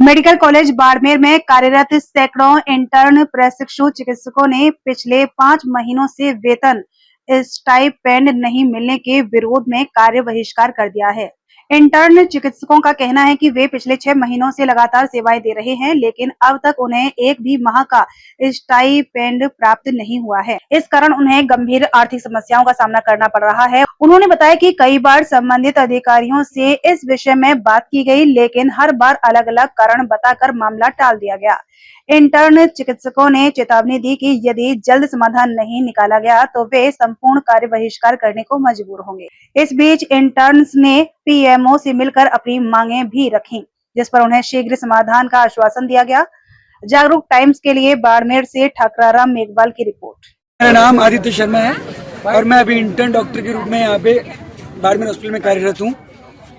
Medical college Barmer में कार्यरत सैकड़ों इंटर्न प्रशिक्षु चिकित्सकों ने पिछले 5 महीनों से वेतन स्टाइपेंड नहीं मिलने के विरोध में कार्य बहिष्कार कर दिया है। इंटर्न चिकित्सकों का कहना है कि वे पिछले 6 महीनों से लगातार सेवाएं दे रहे हैं, लेकिन अब तक उन्हें एक भी माह का स्टाइपेंड प्राप्त नहीं हुआ है। इस कारण उन्हें गंभीर आर्थिक समस्याओं का सामना करना पड़ रहा है। उन्होंने बताया कि कई बार संबंधित अधिकारियों से इस विषय में बात की गई, लेकिन हर बार अलग-अलग कारण बताकर मामला टाल दिया गया। इंटर्न चिकित्सकों ने चेतावनी दी कि यदि जल्द समाधान नहीं निकाला गया तो वे संपूर्ण कार्य बहिष्कार करने को मजबूर होंगे। इस बीच इंटर्न्स ने पीएमओ से मिलकर अपनी मांगें भी रखीं, जिस पर उन्हें शीघ्र समाधान का आश्वासन दिया गया। जागरूक टाइम्स के लिए बाड़मेर से ठाकराराम मेघवाल की रिपोर्ट। मेरा नाम आदित्य शर्मा है और मैं अभी इंटर्न डॉक्टर के रूप में यहाँ पे बाड़मेर हॉस्पिटल में कार्यरत हूँ।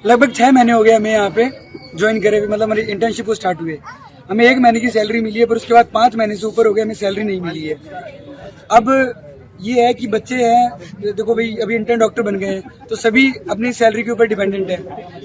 लगभग 6 महीने हो गए हमें यहाँ पे ज्वाइन करे हुए, मतलब हमारी इंटर्नशिप को स्टार्ट हुए। हमें 1 महीने की सैलरी मिली है, पर उसके बाद 5 महीने से ऊपर हो गए हमें सैलरी नहीं मिली है। अब ये है कि बच्चे हैं, देखो भाई अभी इंटर्न डॉक्टर बन गए हैं तो सभी अपनी सैलरी के ऊपर डिपेंडेंट है।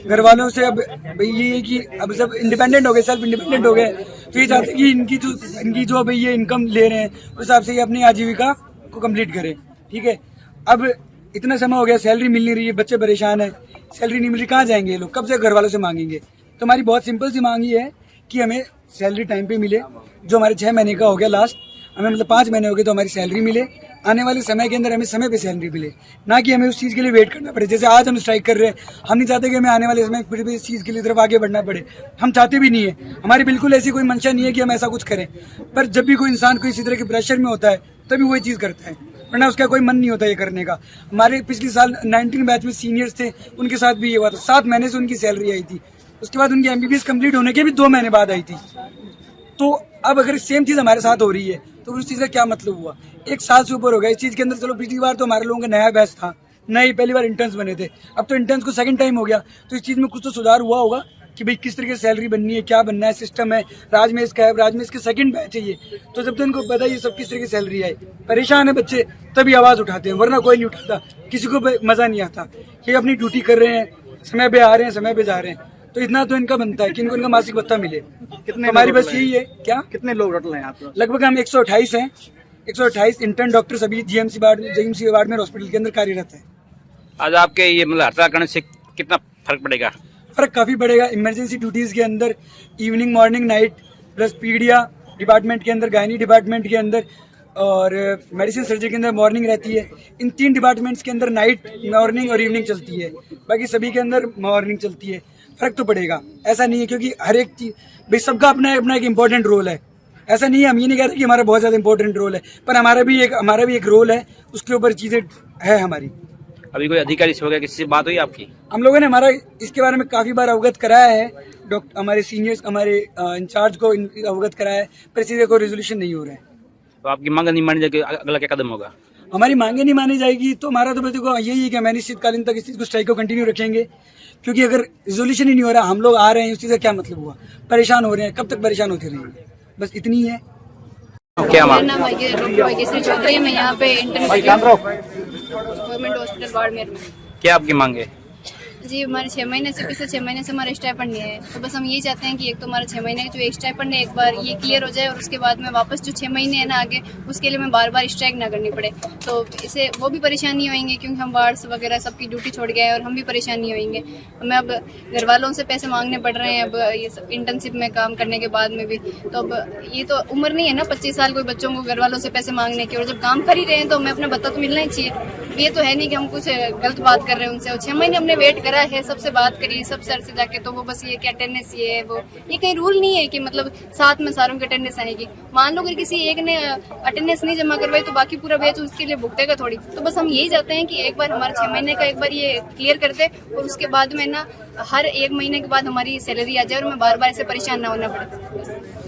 घर वालों से अब भाई ये है कि अब सब इंडिपेंडेंट हो गए, सेल्फ इंडिपेंडेंट हो गए, तो ये चाहते हैं कि इनकी जो भाई ये इनकम ले रहे हैं उस हिसाब से ये अपनी आजीविका को कंप्लीट करें। ठीक है, अब इतना समय हो गया, सैलरी मिल नहीं रही है, बच्चे परेशान है, सैलरी नहीं मिल रही, कहाँ जाएंगे ये लोग, कब से घर वालों से मांगेंगे। तो हमारी बहुत सिंपल सी मांग ये है कि हमें सैलरी टाइम पे मिले, जो हमारे 6 महीने का हो गया लास्ट, हमें मतलब 5 महीने हो गए तो हमारी सैलरी मिले। आने वाले समय के अंदर हमें समय पे सैलरी मिले, ना कि हमें उस चीज़ के लिए वेट करना पड़े। जैसे आज हम स्ट्राइक कर रहे हैं, हम नहीं चाहते कि हमें आने वाले समय फिर भी इस चीज़ के लिए तरफ आगे बढ़ना पड़े, हम चाहते भी नहीं है। हमारी बिल्कुल ऐसी कोई मंशा नहीं है कि हम ऐसा कुछ करें, पर जब भी कोई इंसान को इसी तरह के प्रेशर में होता है तभी वही चीज़ करता है, वरना उसका कोई मन नहीं होता ये करने का। हमारे पिछले साल 19 बैच में सीनियर्स थे, उनके साथ भी ये हुआ था। 7 महीने से उनकी सैलरी आई थी, उसके बाद उनकी एमबीबीएस कंप्लीट होने के भी 2 महीने बाद आई थी। तो अब अगर सेम चीज़ हमारे साथ हो रही है तो उस चीज़ का क्या मतलब हुआ। 1 साल से ऊपर हो गया इस चीज़ के अंदर। चलो पिछली बार तो हमारे लोगों का नया बैच था, नए पहली बार इंटर्न्स बने थे, अब तो इंटर्न्स को सेकंड टाइम हो गया, तो इस चीज़ में कुछ तो सुधार हुआ होगा कि भाई किस तरीके से सैलरी बननी है, क्या बनना है, सिस्टम है। राजमेश का है, राजमेश के सेकंड बैच है ये, तो जब तो इनको पता है ये सब किस तरीके से सैलरी आए, परेशान है बच्चे, तभी आवाज़ उठाते हैं, वरना कोई नहीं उठाता। किसी को मज़ा नहीं आता। ये अपनी ड्यूटी कर रहे हैं, समय पे आ रहे हैं, समय पे जा रहे हैं, तो इतना तो इनका बनता है कि इनको इनका मासिक भत्ता मिले। कितने हमारी बस यही है। क्या कितने लोग टोटल हैं आप? लगभग हम 128 हैं। 128 इंटर्न डॉक्टर सभी जीएमसी बाड़मेर हॉस्पिटल के अंदर कार्यरत है। आज आपके ये मतलब हड़ताल करने से कितना फर्क पड़ेगा? फर्क काफ़ी पड़ेगा। इमरजेंसी ड्यूटीज़ के अंदर evening, morning, night, plus paedia department के अंदर, गायनी डिपार्टमेंट के अंदर और मेडिसिन सर्जरी के अंदर मॉर्निंग रहती है। इन 3 डिपार्टमेंट्स के अंदर नाइट, मॉर्निंग और इवनिंग चलती है, बाकी सभी के अंदर मॉर्निंग चलती है। फर्क तो पड़ेगा, ऐसा नहीं है, क्योंकि हर एक चीज भाई सबका अपना अपना एक इम्पोर्टेंट रोल है। ऐसा नहीं है, हम ये नहीं कहते कि हमारा बहुत ज़्यादा इंपॉर्टेंट रोल है, पर हमारा भी एक रोल है, उसके ऊपर चीज़ें है हमारी। अभी कोई अधिकारी से हो गया, किसी से बात हुई आपकी? हम लोगों ने हमारा इसके बारे में काफ़ी बार अवगत कराया है, डॉक्टर हमारे सीनियर्स, हमारे इंचार्ज को अवगत कराया है, पर इसी से कोई रेजोल्यूशन नहीं हो रहा है। तो आपकी मांग नहीं मानी जाएगी, अगला क्या कदम होगा? हमारी मांगे नहीं मानी जाएगी तो हमारा तो देखो यही है कि हम अनिश्चितकालीन तक इस चीज़ को स्ट्राइक को कंटिन्यू रखेंगे, क्योंकि अगर रिजोल्यूशन ही नहीं हो रहा, हम लोग आ रहे हैं, उस चीज़ का क्या मतलब हुआ। परेशान हो रहे हैं, कब तक परेशान होते रहेंगे, बस इतनी है। क्या मेरा नाम भाग्यश्री चौधरी है। मैं यहाँ पे इंटर्न गवर्नमेंट हॉस्पिटल बाड़मेर में। क्या आपकी मांग है? जी, हमारे 6 महीने से, पिछले 6 महीने से हमारा स्टाइपेंड नहीं है, तो बस हम यही चाहते हैं कि एक तो हमारा 6 महीने का जो एक स्टाइपेंड है एक बार ये क्लियर हो जाए, और उसके बाद में वापस जो 6 महीने है ना आगे, उसके लिए मैं बार बार स्ट्राइक ना करनी पड़े। तो इससे वो भी परेशान नहीं होंगे, क्योंकि हम वार्ड्स वगैरह सबकी ड्यूटी छोड़ गए हैं, और हम भी परेशान नहीं होंगे। हमें अब घर वालों से पैसे मांगने पड़ रहे हैं अब ये सब इंटर्नशिप में काम करने के बाद में भी। तो अब ये तो उम्र नहीं है ना 25 साल कोई बच्चों को घर वालों से पैसे मांगने की, और जब काम कर ही रहे हैं तो हमें अपना भत्ता तो मिलना ही चाहिए। ये तो है नहीं कि हम कुछ गलत बात कर रहे हैं उनसे, और 6 महीने हमने वेट करा है, सबसे बात करिए, सब सर से जाके, तो वो बस ये कि अटेंडेंस ये है वो, ये कहीं रूल नहीं है कि मतलब साथ में सारों की अटेंडेंस आएगी। मान लो अगर किसी एक ने अटेंडेंस नहीं जमा करवाई तो बाकी पूरा बैच उसके लिए भुगतेगा थोड़ी। तो बस हम यही चाहते हैं कि एक बार हमारे 6 महीने का एक बार ये क्लियर कर दे, और उसके बाद में ना हर 1 महीने के बाद हमारी सैलरी आ जाए और मैं बार बार ऐसे परेशान ना होना पड़े।